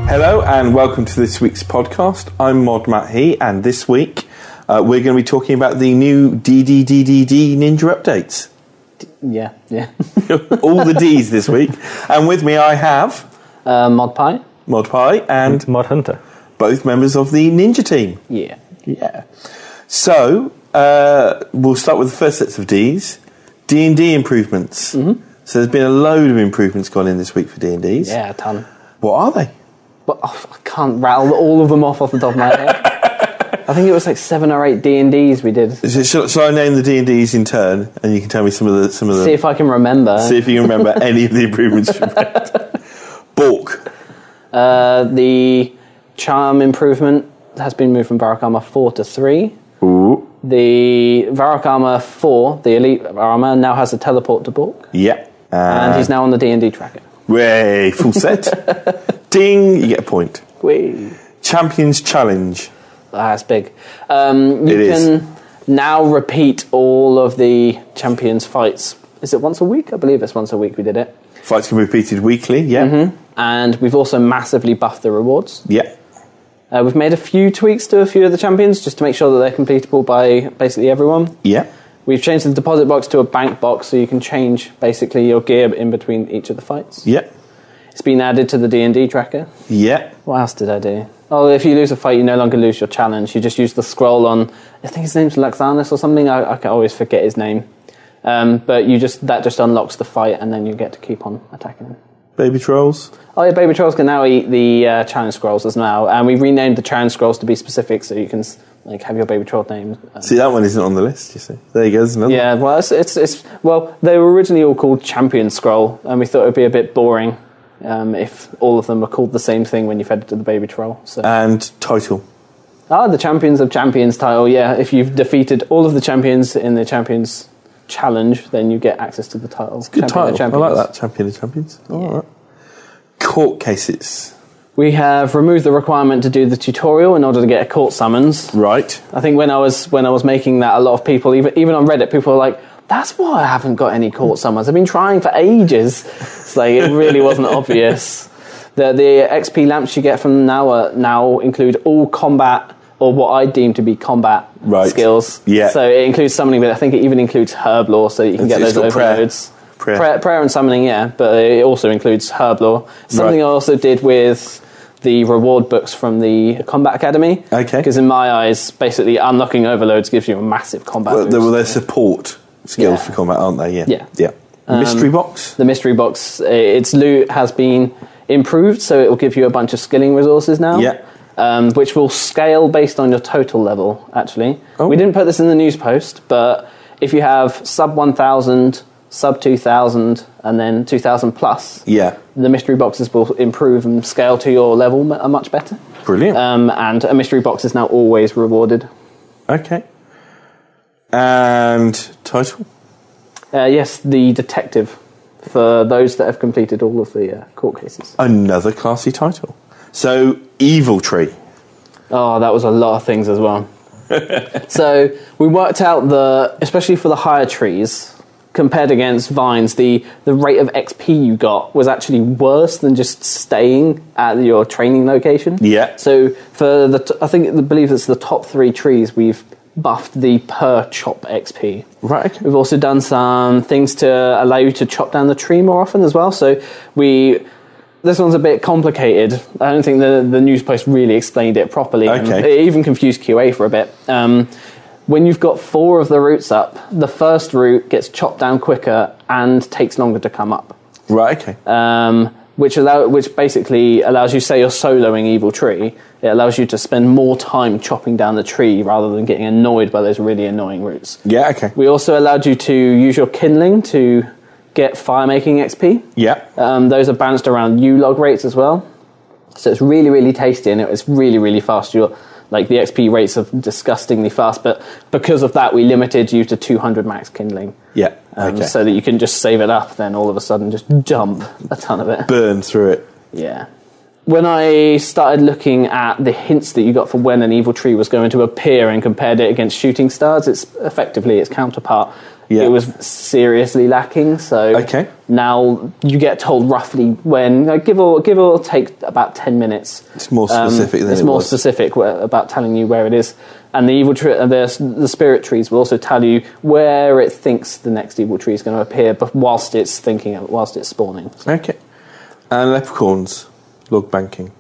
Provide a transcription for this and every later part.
Hello and welcome to this week's podcast. I'm Mod MattHe, and this week we're going to be talking about the new DDDDD Ninja updates. Yeah. All the Ds this week. And with me I have... Mod MattHe and... Mod Hunter. Both members of the Ninja team. Yeah. So, we'll start with the first sets of Ds. Dnd Improvements. Mm-hmm. So there's been a load of improvements gone in this week for D&Ds. Yeah, a ton. What are they? But I can't rattle all of them off the top of my head. I think it was like 7 or 8 D&Ds we did. Shall I name the D&Ds in turn, and you can tell me some of the... See if I can remember. See if you can remember any of the improvements you've made. Balk. The Charm improvement has been moved from Varrock Armor 4 to 3. Ooh. The Varrock Armor 4, the Elite Armor, now has a teleport to Balk. Yep. And he's now on the D&D tracker. Way, full set. Ding, you get a point. Whee. Champions Challenge. That's big. You can now repeat all of the champions fights. Is it once a week? I believe it's once a week we did it. Fights can be repeated weekly, yeah. Mm-hmm. And we've also massively buffed the rewards. Yeah. We've made a few tweaks to a few of the champions just to make sure that they're completable by basically everyone. Yeah. We've changed the deposit box to a bank box so you can change basically your gear in between each of the fights. Yeah. It's been added to the D&D tracker. Yeah. What else did I do? Oh, if you lose a fight, you no longer lose your challenge. You just use the scroll on, I think his name's Luxanus or something. I can always forget his name. But that just unlocks the fight and then you get to keep on attacking him. Baby trolls. Oh yeah, baby trolls can now eat the challenge scrolls as well. And we renamed the challenge scrolls to be specific so you can have your baby troll name. See, that one isn't on the list, you see. There you go, there's another one. Yeah, well, well, they were originally all called champion scroll and we thought it would be a bit boring if all of them were called the same thing when you've headed to the baby troll. So. And title. The Champions of Champions title, yeah. If you've defeated all of the champions in the Champions Challenge, then you get access to the title. It's a good title. I like that, Champion of Champions. Yeah. All right. Court cases. We have removed the requirement to do the tutorial in order to get a court summons. Right. I think when I was making that, a lot of people, even on Reddit, people were like, that's why I haven't got any court summons. I've been trying for ages. It's like, it really wasn't obvious. The XP lamps you get from now include all combat, or what I deem to be combat skills. Yeah. So it includes summoning, but I think it even includes herb lore, so you can get those overloads. Prayer and summoning, yeah, but it also includes herb lore. Something I also did with the reward books from the Combat Academy. Okay. Because in my eyes, basically unlocking overloads gives you a massive combat boost. Well, they're support skills for combat, aren't they? Yeah. Mystery box? The mystery box, its loot has been improved, so it will give you a bunch of skilling resources now. Yeah. Which will scale based on your total level, actually. Oh. We didn't put this in the news post, but if you have sub 1,000, sub 2,000, and then 2,000 plus, the mystery boxes will improve and scale to your level much better. Brilliant. And a mystery box is now always rewarded. Okay. And title? Yes, the detective, for those that have completed all of the court cases. Another classy title. So, Evil Tree. Oh, that was a lot of things as well. So, we worked out especially for the higher trees, compared against vines, the rate of XP you got was actually worse than just staying at your training location. Yeah. So, for I believe it's the top 3 trees, we've buffed the per chop XP. Right. Okay. We've also done some things to allow you to chop down the tree more often as well. So this one's a bit complicated. I don't think the news post really explained it properly. Okay. It even confused QA for a bit. When you've got 4 of the roots up, the first root gets chopped down quicker and takes longer to come up. Right. Okay. Which basically allows you, say you're soloing Evil Tree, it allows you to spend more time chopping down the tree rather than getting annoyed by those really annoying roots. Yeah, okay. We also allowed you to use your kindling to get fire making XP. Yeah. Those are balanced around U-log rates as well. So it's really, really tasty and it's really, really fast. The XP rates are disgustingly fast, but because of that, we limited you to 200 max kindling. Yeah. Okay. So that you can just save it up, then all of a sudden just dump a ton of it. Burn through it. Yeah. When I started looking at the hints that you got for when an evil tree was going to appear and compared it against shooting stars, it's effectively its counterpart. Yeah. it was seriously lacking. So now you get told roughly when, give or take about 10 minutes. It's more specific than it's it more was. specific about telling you where it is. And the evil the spirit trees will also tell you where it thinks the next evil tree is going to appear, but whilst it's spawning. Okay. And leprechauns, log banking.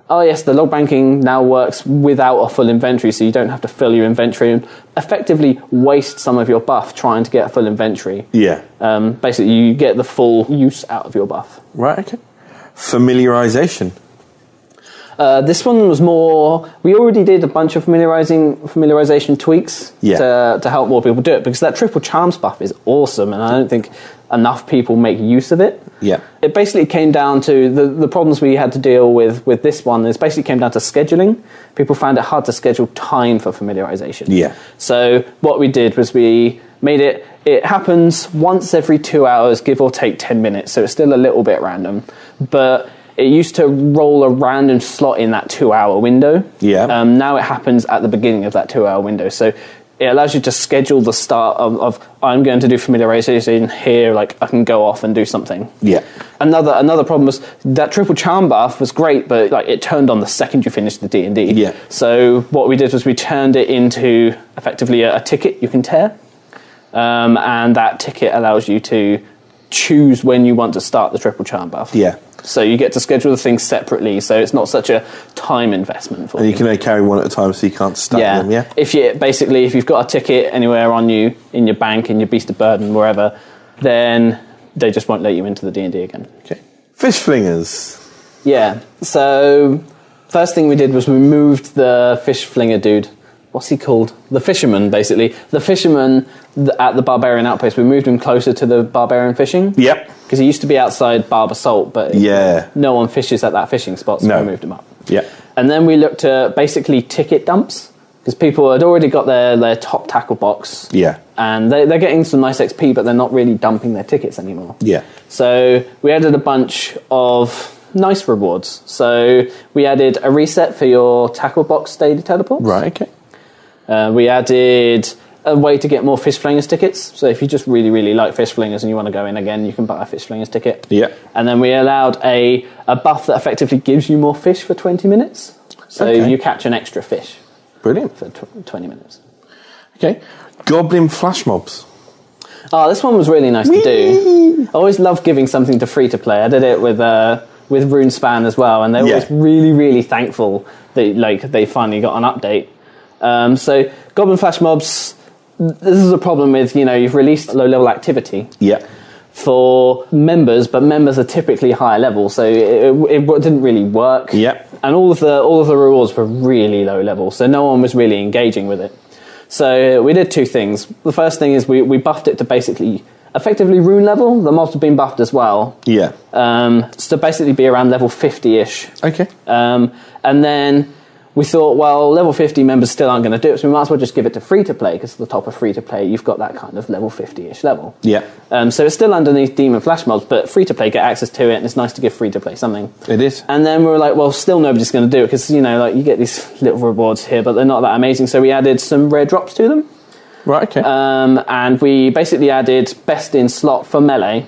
Oh yes, the log banking now works without a full inventory, so you don't have to fill your inventory and effectively waste some of your buff trying to get a full inventory. Yeah. Basically, you get the full use out of your buff. Right, okay. Familiarization. This one was more... We already did a bunch of familiarization tweaks to help more people do it, because that triple charms buff is awesome, and I don't think enough people make use of it. Yeah. It basically came down to... The problems we had to deal with this one is basically came down to scheduling. People found it hard to schedule time for familiarization. Yeah. So what we did was we made it... It happens once every 2 hours, give or take 10 minutes, so it's still a little bit random, but... It used to roll a random slot in that 2 hour window. Yeah. Now it happens at the beginning of that 2 hour window. So it allows you to schedule the start of I'm going to do familiarization here, like I can go off and do something. Yeah. Another problem was that triple charm buff was great, but like it turned on the second you finished the D&D. Yeah. So what we did was we turned it into effectively a ticket you can tear. And that ticket allows you to choose when you want to start the triple charm buff. Yeah. So you get to schedule the things separately, so it's not such a time investment for you. And you can only carry one at a time, so you can't stack them, yeah? If you've got a ticket anywhere on you, in your bank, in your beast of burden, wherever, then they just won't let you into the D&D again. Okay. Fish flingers. Yeah, so first thing we did was we moved the fish flinger dude. What's he called? The fisherman, basically. The fisherman at the barbarian outpost, we moved him closer to the barbarian fishing. Yep. Because he used to be outside Barber Salt, but no one fishes at that fishing spot, so we moved him up. Yeah. And then we looked at basically ticket dumps, because people had already got their top tackle box. Yeah. And they're getting some nice XP, but they're not really dumping their tickets anymore. Yeah. So we added a bunch of nice rewards. So we added a reset for your tackle box daily teleports. Right, okay. We added a way to get more Fish Flingers tickets. So if you just really, really like Fish Flingers and you want to go in again, you can buy a Fish Flingers ticket. Yeah. And then we allowed a buff that effectively gives you more fish for 20 minutes. So you catch an extra fish. Brilliant. For 20 minutes. Okay. Goblin flash mobs. Oh, this one was really nice to do. I always love giving something to free-to-play. I did it with RuneSpan as well, and they were always really, really thankful that they finally got an update. So Goblin Flash Mobs, this is a problem with, you've released low-level activity for members, but members are typically higher level, so it didn't really work. And all of the rewards were really low level, so no one was really engaging with it. So we did two things. The first thing is we buffed it to basically effectively rune level. The mobs have been buffed as well. So basically be around level 50-ish. Okay. And then we thought, well, level 50 members still aren't going to do it, so we might as well just give it to free-to-play, because at the top of free-to-play, you've got that kind of level 50-ish level. So it's still underneath Demon Flash mobs, but free-to-play get access to it, and it's nice to give free-to-play something. It is. And then we were like, well, still nobody's going to do it, because, you get these little rewards here, but they're not that amazing, so we added some rare drops to them. Right, okay. And we basically added best in slot for melee.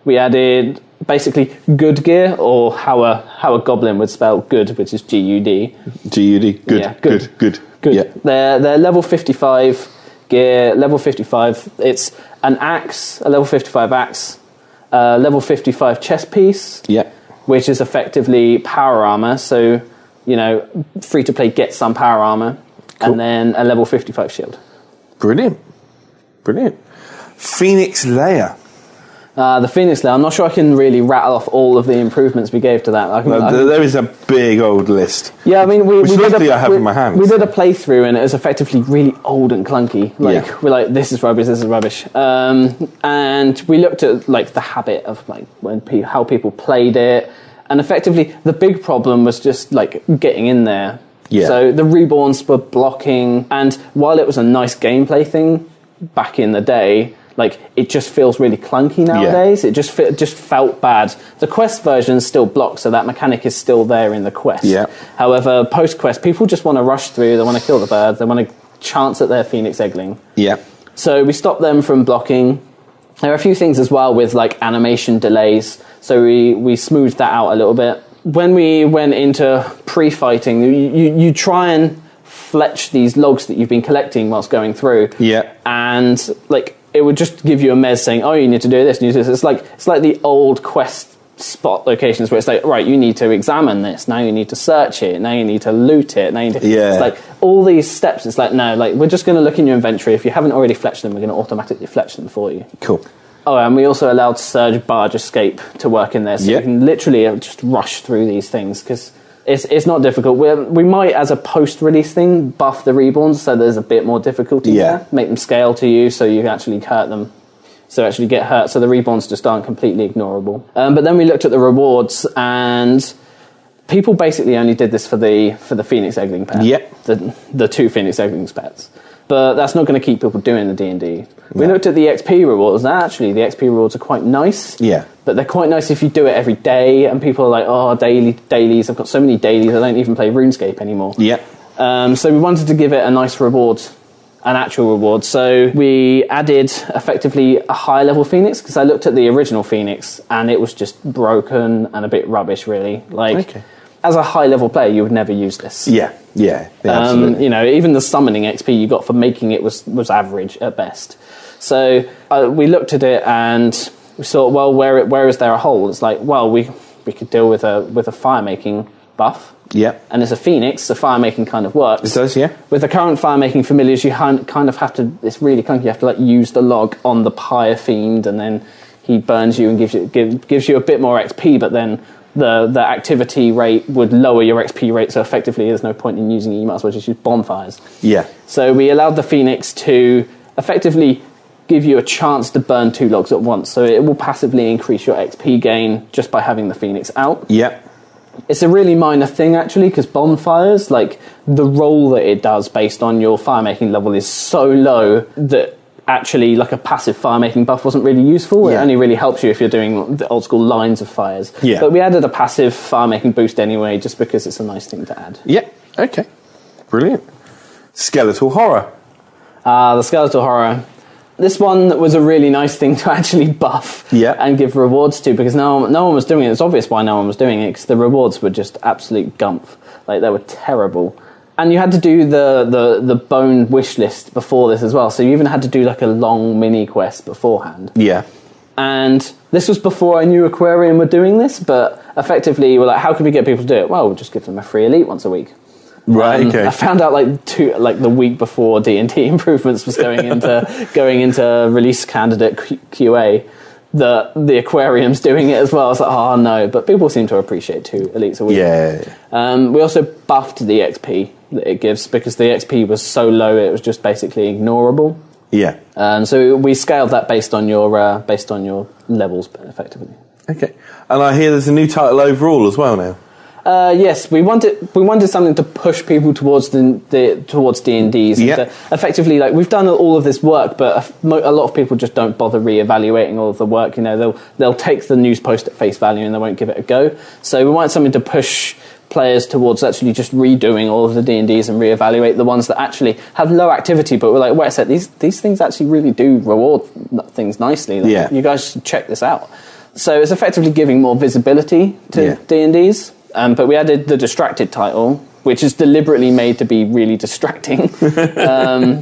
We added basically good gear, or how a goblin would spell good, which is G-U-D. G-U-D, good, yeah, good. Yeah. They're level 55 gear, level 55. It's an axe, a level 55 axe, level 55 chest piece, which is effectively power armor. So, free to play gets some power armor, and then a level 55 shield. Brilliant. Phoenix Layer. The Phoenix Layer, I'm not sure I can really rattle off all of the improvements we gave to that. There is a big old list. Yeah, I mean, I have in my hands. We did a playthrough and it was effectively really old and clunky. We're like, this is rubbish. And we looked at the habit of how people played it, and effectively the big problem was just getting in there. So the Reborns were blocking, and while it was a nice gameplay thing back in the day, it just feels really clunky nowadays. It just felt bad. The quest version still blocks, so that mechanic is still there in the quest. However, post-quest, people just want to rush through, they want to kill the bird, they want to chance at their Phoenix Eggling. So we stopped them from blocking. There are a few things as well with like animation delays, so we smoothed that out a little bit. When we went into pre-fighting, you try and fletch these logs that you've been collecting whilst going through. Yeah. And like it would just give you a mez saying, oh, you need to do this, you need to do this. It's like the old quest spot locations where it's like, right, you need to examine this, now you need to search it, now you need to loot it, now you need to... Yeah. It's like all these steps, it's like, no, like we're just going to look in your inventory. If you haven't already fletched them, we're going to automatically fletch them for you. Cool. Oh, and we also allowed Surge Barge Escape to work in there, so you can literally just rush through these things, because it's not difficult. We might, as a post-release thing, buff the Reborns, so there's a bit more difficulty there. Make them scale to you, so you can actually hurt them. So actually get hurt, so the Reborns just aren't completely ignorable. But then we looked at the rewards, and people basically only did this for the Phoenix Eggling pet. Yep. The 2 Phoenix Egglings pets. But that's not going to keep people doing the D&D. We looked at the XP rewards, and actually the XP rewards are quite nice. Yeah. But they're quite nice if you do it every day, and people are like, oh, dailies, I've got so many dailies, I don't even play RuneScape anymore. Yeah. So we wanted to give it a nice reward, an actual reward. So we added effectively a higher level Phoenix, because I looked at the original Phoenix, and it was just broken and a bit rubbish, really. Like, as a high level player, you would never use this. Yeah, absolutely. You know, even the summoning XP you got for making it was average at best. So we looked at it and we thought, well, where is there a hole? It's like, well, we could deal with a fire making buff. Yeah. And as a Phoenix, the fire making kind of works. It does, yeah. With the current fire making familiars, you kind of have to. It's really clunky. You have to like use the log on the Pyre Fiend, and then he burns you and gives you a bit more XP, but then the activity rate would lower your XP rate, so effectively there's no point in using it. You might as well just use bonfires. Yeah. So we allowed the Phoenix to effectively give you a chance to burn 2 logs at once, so it will passively increase your XP gain just by having the Phoenix out. Yeah. It's a really minor thing, actually, because bonfires, like, the roll that it does based on your fire-making level is so low that actually, like, a passive fire-making buff wasn't really useful. It only really helps you if you're doing the old-school lines of fires. Yeah. But we added a passive fire-making boost anyway, just because it's a nice thing to add. Yeah, okay. Brilliant. Skeletal Horror. The Skeletal Horror. This one was a really nice thing to actually buff and give rewards to, because no one was doing it. It's obvious why no one was doing it, because the rewards were just absolute gumph. Like, they were terrible. And you had to do the bone wish list before this as well, so you even had to do like a long mini quest beforehand. Yeah. And this was before I knew Aquarium were doing this, but effectively we're like, how can we get people to do it? Well, we'll just give them a free elite once a week. Right. Okay. I found out like the week before Dnd Improvements was going into release candidate QA that the Aquarium's doing it as well. I was like, oh no, but people seem to appreciate 2 elites a week. Yeah. We also buffed the XP that it gives, because the XP was so low it was just basically ignorable. Yeah. So we scaled that based on your levels effectively. Okay. And I hear there's a new title overall as well now. Yes, we wanted something to push people towards towards D&Ds. Yeah. Effectively, like, we've done all of this work, but a lot of people just don't bother re-evaluating all of the work. You know, they'll take the news post at face value and they won't give it a go. So we wanted something to push players towards actually just redoing all of the D&Ds and re-evaluate the ones that actually have low activity, but we're like, wait a sec, these things actually really do reward things nicely. Like, you guys should check this out. So it's effectively giving more visibility to D&Ds. But we added the Distracted title, which is deliberately made to be really distracting.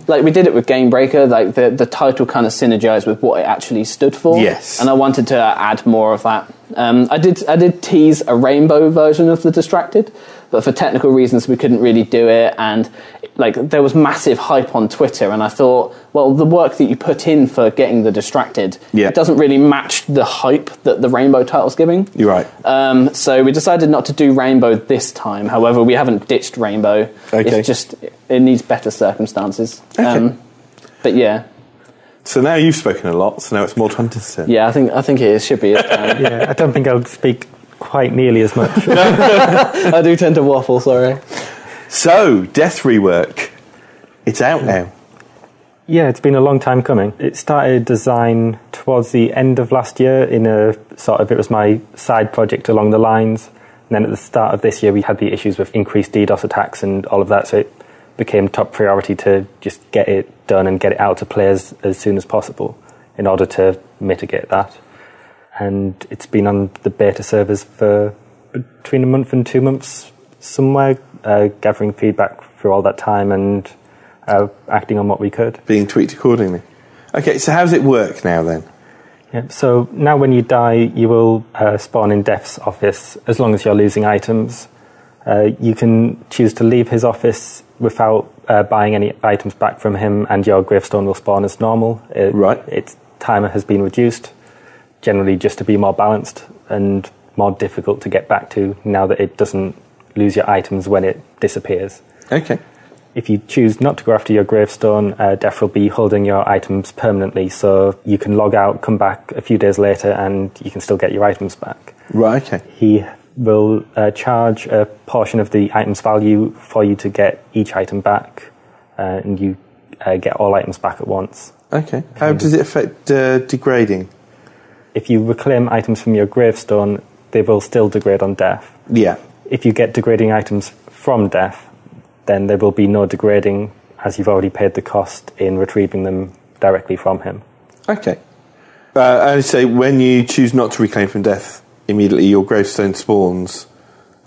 Like, we did it with Gamebreaker. Like, the title kind of synergized with what it actually stood for. Yes. And I wanted to add more of that. I did tease a rainbow version of the Distracted, but for technical reasons we couldn't really do it, and like, there was massive hype on Twitter, and I thought, well, the work that you put in for getting the Distracted it doesn't really match the hype that the rainbow title's giving. You're right. So we decided not to do rainbow this time. However, we haven't ditched rainbow. Okay. It's just, it needs better circumstances. Okay. But yeah. So now you've spoken a lot, so now it's more Hunter's turn. Yeah, I think it should be. Yeah, I don't think I'll speak quite nearly as much. I do tend to waffle, sorry. So, Death Rework. It's out now. Yeah, it's been a long time coming. It started design towards the end of last year in a sort of, it was my side project along the lines. And then at the start of this year, we had the issues with increased DDoS attacks and all of that. So it became top priority to just get it done and get it out to players as soon as possible in order to mitigate that. And it's been on the beta servers for between a month and 2 months somewhere, gathering feedback through all that time and acting on what we could. Being tweaked accordingly. Okay, so how does it work now then? Yeah, so now when you die, you will spawn in Death's office as long as you're losing items. You can choose to leave his office without buying any items back from him, and your gravestone will spawn as normal. Right. Its timer has been reduced, generally just to be more balanced and more difficult to get back to now that it doesn't lose your items when it disappears. Okay. If you choose not to go after your gravestone, Death will be holding your items permanently, so you can log out, come back a few days later, and you can still get your items back. Right, okay. He will charge a portion of the item's value for you to get each item back, and you get all items back at once. Okay. How does it affect degrading? If you reclaim items from your gravestone, they will still degrade on Death. Yeah. If you get degrading items from Death, then there will be no degrading, as you've already paid the cost in retrieving them directly from him. Okay. I say when you choose not to reclaim from Death, immediately your gravestone spawns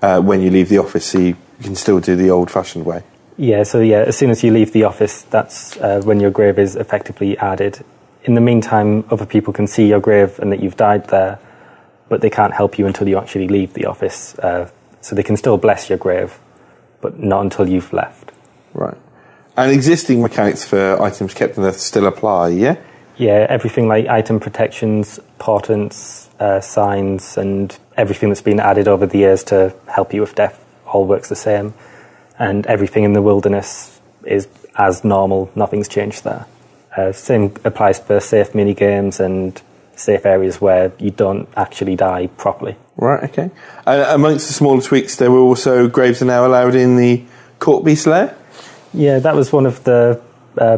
when you leave the office, so you can still do the old-fashioned way. Yeah, so as soon as you leave the office, that's when your grave is effectively added. In the meantime, other people can see your grave and that you've died there, but they can't help you until you actually leave the office. So they can still bless your grave, but not until you've left. Right. And existing mechanics for items kept on Earth still apply, yeah? Yeah, everything like item protections, portents, signs, and everything that's been added over the years to help you with Death all works the same. And everything in the wilderness is as normal, nothing's changed there. Same applies for safe mini-games and safe areas where you don't actually die properly. Right, okay. Amongst the smaller tweaks, there were also graves are now allowed in the Court Beast lair? Yeah, that was one of the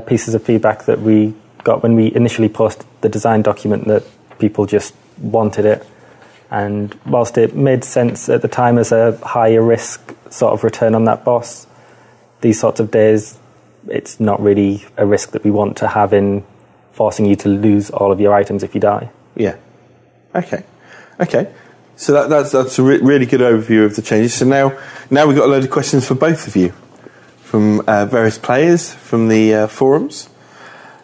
pieces of feedback that we got when we initially posted the design document, that people just wanted it. And whilst it made sense at the time as a higher risk sort of return on that boss, these sorts of days, it's not really a risk that we want to have in forcing you to lose all of your items if you die. Yeah. Okay. So that's a really good overview of the changes. So now we've got a load of questions for both of you from various players from the forums.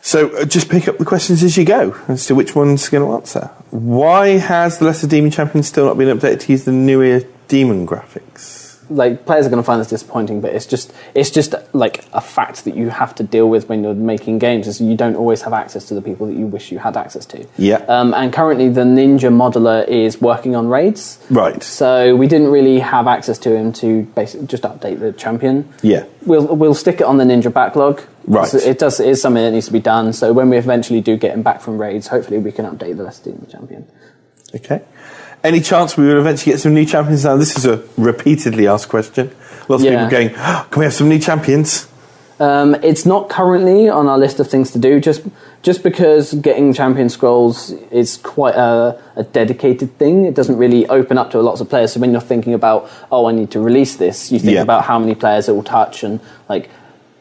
So just pick up the questions as you go as to which one's going to answer. Why has the Lesser Demon Champion still not been updated to use the newer demon graphics? Like, players are going to find this disappointing, but it's just like a fact that you have to deal with when you're making games, is you don't always have access to the people that you wish you had access to. Yeah. And currently the Ninja modeler is working on raids. Right. So we didn't really have access to him to basically just update the champion. Yeah. We'll stick it on the Ninja backlog. Right. It is something that needs to be done. So when we eventually do get him back from raids, hopefully we can update the Lesser Demon Champion. Okay. Any chance we will eventually get some new champions now? This is a repeatedly asked question. Lots of people going, oh, can we have some new champions? It's not currently on our list of things to do, just because getting champion scrolls is quite a dedicated thing. It doesn't really open up to lots of players. So when you're thinking about, oh, I need to release this, you think about how many players it will touch, and like,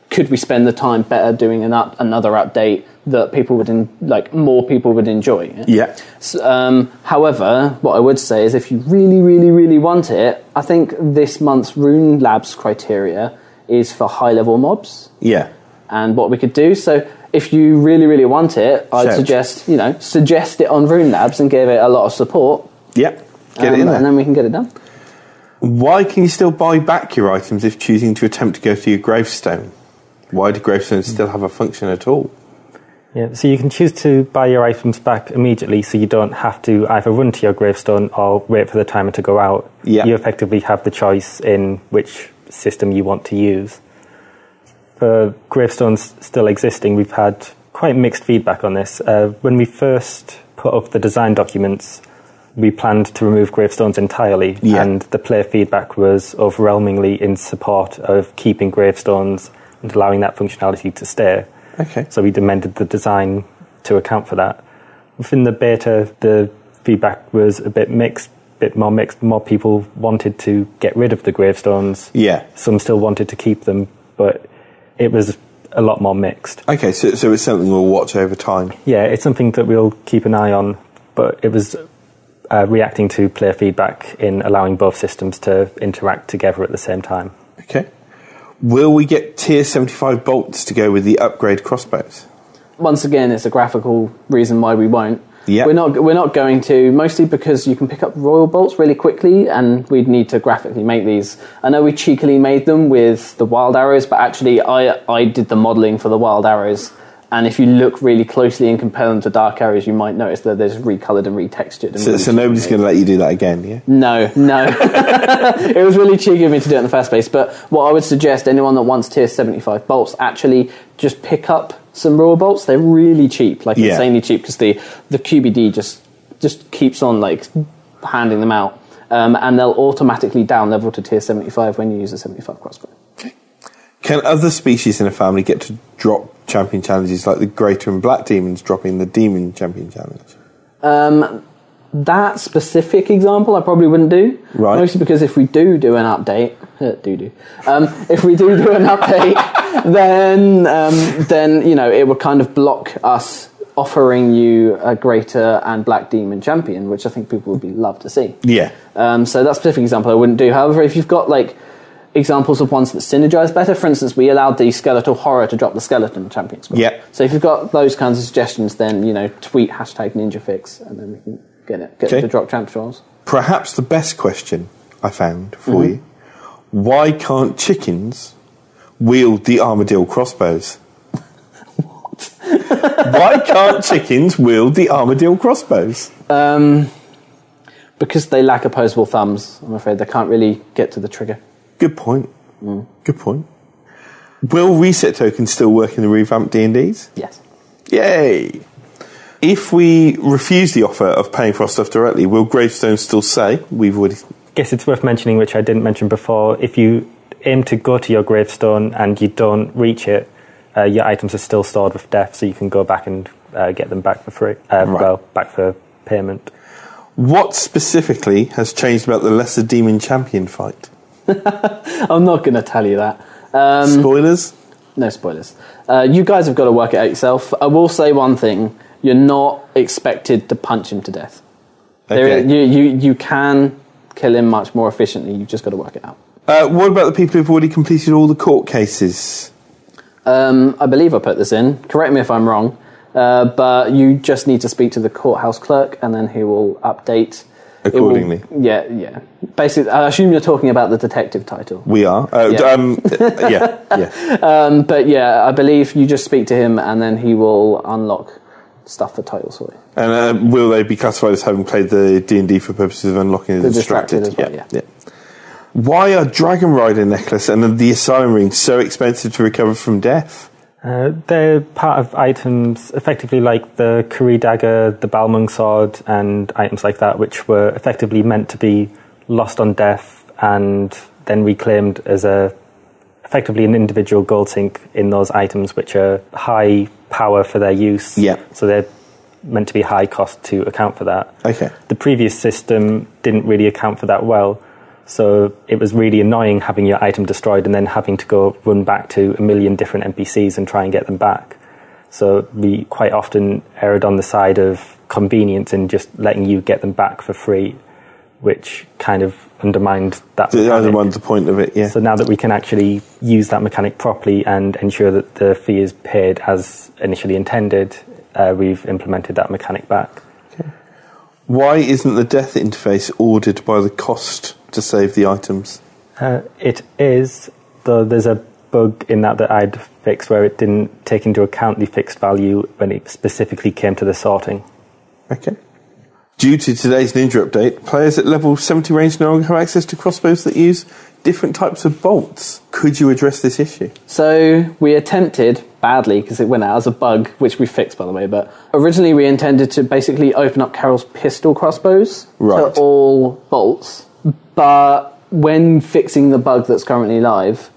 could we spend the time better doing another update that people would more people would enjoy? Yeah. So, however, what I would say is, if you really, really, really want it, I think this month's Rune Labs criteria is for high-level mobs. Yeah. And what we could do, so if you really, really want it, I'd suggest it on Rune Labs and give it a lot of support. Yeah. Get it in there. And then we can get it done. Why can you still buy back your items if choosing to attempt to go to your gravestone? Why do gravestones still have a function at all? Yeah, so you can choose to buy your items back immediately, so you don't have to either run to your gravestone or wait for the timer to go out. Yeah. You effectively have the choice in which system you want to use. For gravestones still existing, we've had quite mixed feedback on this. When we first put up the design documents, we planned to remove gravestones entirely, and the player feedback was overwhelmingly in support of keeping gravestones and allowing that functionality to stay. Okay. So we amended the design to account for that. Within the beta, the feedback was a bit more mixed. More people wanted to get rid of the gravestones. Yeah. Some still wanted to keep them, but it was a lot more mixed. Okay, so it's something we'll watch over time. Yeah, it's something that we'll keep an eye on, but it was reacting to player feedback in allowing both systems to interact together at the same time. Okay. Will we get tier 75 bolts to go with the upgrade crossbows? Once again, it's a graphical reason why we won't. Yep. We're not going to, mostly because you can pick up royal bolts really quickly, and we'd need to graphically make these. I know we cheekily made them with the wild arrows, but actually I did the modelling for the wild arrows, and if you look really closely and compare them to dark arrows, you might notice that they're just recoloured and retextured. And so nobody's going to let you do that again, yeah? No. It was really cheeky of me to do it in the first place, but what I would suggest, anyone that wants tier 75 bolts, actually just pick up some royal bolts. They're really cheap, insanely cheap, because the QBD just keeps on handing them out, and they'll automatically down level to tier 75 when you use a 75 crossbow. Okay. Can other species in a family get to drop champion challenges like the greater and black demons dropping the demon champion challenge? That specific example I probably wouldn't do, right? Mostly because if we do an update, if we do an update, then it would kind of block us offering you a greater and black demon champion, which I think people would love to see. Yeah. So that specific example I wouldn't do. However, if you've got examples of ones that synergize better, for instance, we allowed the skeletal horror to drop the skeleton champion squad. Yeah. So if you've got those kinds of suggestions, then tweet #NinjaFix, and then we can get it to drop champ trolls. Perhaps the best question I found for you: why can't chickens wield the armadillo crossbows? What? Why can't chickens wield the armadillo crossbows? Because they lack opposable thumbs. I'm afraid they can't really get to the trigger. Good point. Good point. Will reset tokens still work in the revamped D&Ds? Yes. Yay! If we refuse the offer of paying for our stuff directly, will gravestones still say we've already... I guess it's worth mentioning, which I didn't mention before, if you aim to go to your gravestone and you don't reach it, your items are still stored with death, so you can go back and get them back for free. Back for payment. What specifically has changed about the lesser demon champion fight? I'm not going to tell you that. Spoilers? No spoilers. You guys have got to work it out yourself. I will say one thing. You're not expected to punch him to death. Okay. You can kill him much more efficiently. You've just got to work it out. What about the people who've already completed all the court cases? I believe I put this in. Correct me if I'm wrong. But you just need to speak to the courthouse clerk, and then he will update accordingly. Yeah. Basically, I assume you're talking about the detective title. We are. Yeah. But yeah, I believe you just speak to him, and then he will unlock stuff for titles for you. And will they be classified as having played the D&D for purposes of unlocking the distracted? As well, yeah. Why are Dragon Rider necklace and the Asylum ring so expensive to recover from death? They're part of items effectively like the Kuri dagger, the Balmung sword, and items like that, which were effectively meant to be lost on death and then reclaimed as effectively an individual gold sink in those items, which are high power for their use. Yeah. So they're meant to be high cost to account for that. Okay. The previous system didn't really account for that well. So it was really annoying having your item destroyed and then having to go run back to a million different NPCs and try and get them back. So we quite often erred on the side of convenience in just letting you get them back for free, which kind of undermined that mechanic. Undermined the point of it, yeah. So now that we can actually use that mechanic properly and ensure that the fee is paid as initially intended, we've implemented that mechanic back. Okay. Why isn't the death interface ordered by the cost to save the items? It is, though there's a bug in that I'd fixed where it didn't take into account the fixed value when it specifically came to the sorting. Okay. Due to today's Ninja update, players at level 70 range no longer have access to crossbows that use different types of bolts. Could you address this issue? So we attempted, badly because it went out as a bug, which we fixed by the way, but originally we intended to basically open up Carol's pistol crossbows to all bolts, but when fixing the bug that's currently live,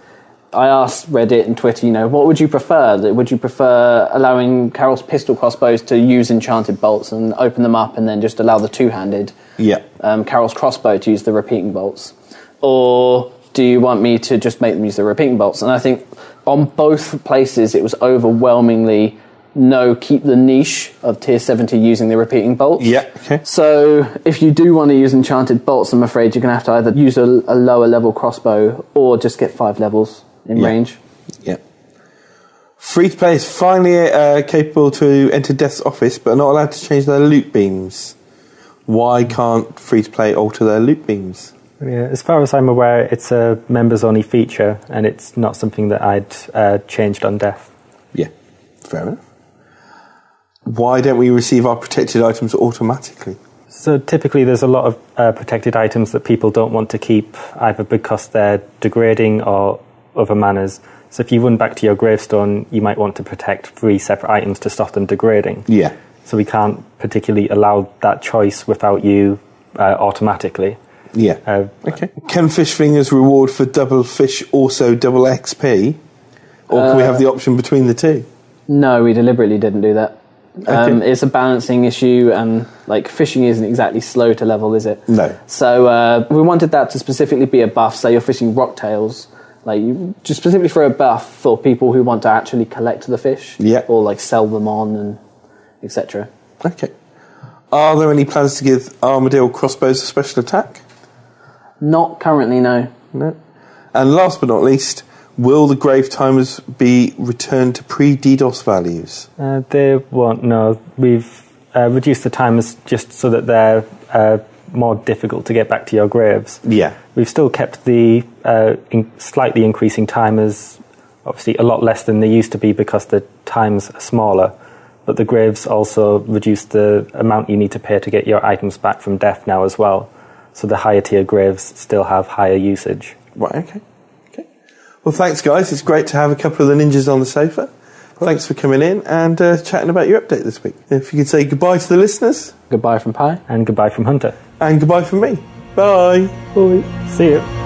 I asked Reddit and Twitter, what would you prefer? Would you prefer allowing Carol's pistol crossbows to use enchanted bolts and open them up and then just allow the two-handed Carol's crossbow to use the repeating bolts? Or do you want me to just make them use the repeating bolts? And I think on both places it was overwhelmingly no, keep the niche of tier 70 using the repeating bolts. Yeah, okay. So if you do want to use enchanted bolts, I'm afraid you're going to have to either use a lower level crossbow or just get 5 levels in range. Yeah. Free-to-play is finally capable to enter Death's office, but are not allowed to change their loot beams. Why can't free-to-play alter their loot beams? Yeah, as far as I'm aware, it's a members-only feature, and it's not something that I'd changed on Death. Yeah, fair enough. Why don't we receive our protected items automatically? So typically there's a lot of protected items that people don't want to keep, either because they're degrading or other manners. So if you run back to your gravestone, you might want to protect 3 separate items to stop them degrading. Yeah. So we can't particularly allow that choice without you automatically. Yeah. Okay. Can fish fingers reward for double fish also double XP? Or can we have the option between the two? No, we deliberately didn't do that. Okay. It's a balancing issue, and like fishing isn't exactly slow to level, is it? No. So we wanted that to specifically be a buff. Say you're fishing rocktails, like you just specifically for a buff for people who want to actually collect the fish, or like sell them on and etc. Okay. Are there any plans to give Armadillo crossbows a special attack? Not currently, no. No. And last but not least, will the grave timers be returned to pre-DDoS values? They won't, no. We've reduced the timers just so that they're more difficult to get back to your graves. Yeah. We've still kept the slightly increasing timers, obviously a lot less than they used to be because the times are smaller, but the graves also reduced the amount you need to pay to get your items back from Death now as well. So the higher tier graves still have higher usage. Right, okay. Well, thanks, guys. It's great to have a couple of the ninjas on the sofa. Thanks for coming in and chatting about your update this week. If you could say goodbye to the listeners. Goodbye from Pi. And goodbye from Hunter. And goodbye from me. Bye. Bye. See you.